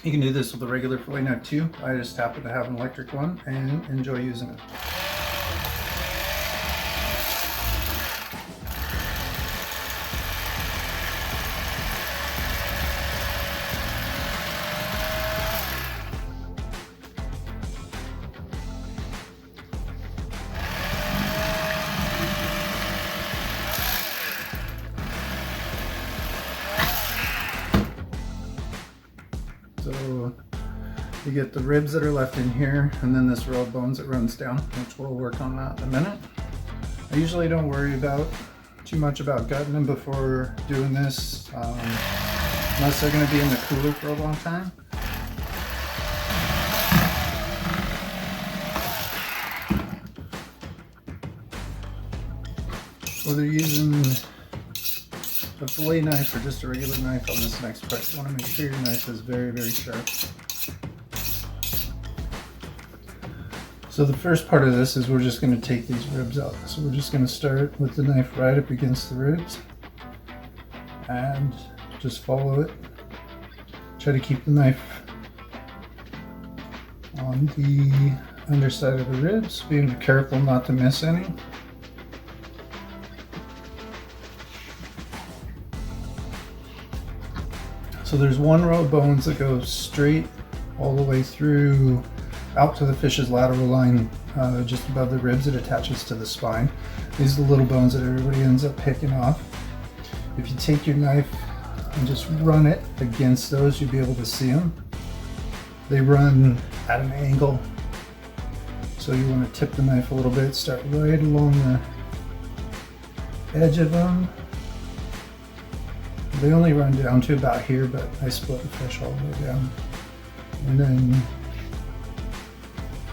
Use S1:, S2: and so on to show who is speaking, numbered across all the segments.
S1: You can do this with a regular fillet knife too. I just happen to have an electric one and enjoy using it. So you get the ribs that are left in here, and then this row of bones that runs down, which we'll work on that in a minute. I usually don't worry about too much about gutting them before doing this, unless they're going to be in the cooler for a long time. Whether you're using a fillet knife or just a regular knife on this next part, you want to make sure your knife is very, very sharp. So the first part of this is we're just going to take these ribs out. So we're just going to start with the knife right up against the ribs and just follow it. Try to keep the knife on the underside of the ribs, being careful not to miss any. So there's one row of bones that goes straight all the way through out to the fish's lateral line, just above the ribs. It attaches to the spine. These are the little bones that everybody ends up picking off. If you take your knife and just run it against those, you'll be able to see them. They run at an angle, so you want to tip the knife a little bit, start right along the edge of them. They only run down to about here, but I split the fish all the way down. And then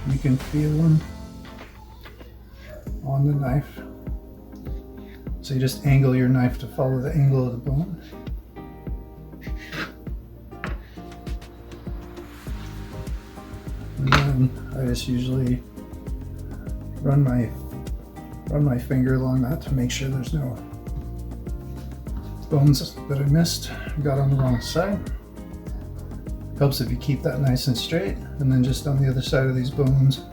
S1: you can feel them on the knife. So you just angle your knife to follow the angle of the bone. And then I just usually run my finger along that to make sure there's no bones that I missed, got on the wrong side. Helps if you keep that nice and straight, and then just on the other side of these bones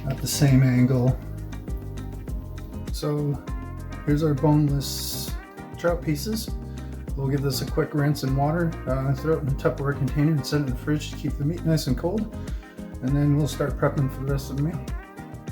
S1: at the same angle. So here's our boneless trout pieces. We'll give this a quick rinse in water, throw it in a Tupperware container and set it in the fridge to keep the meat nice and cold, and then we'll start prepping for the rest of the meal.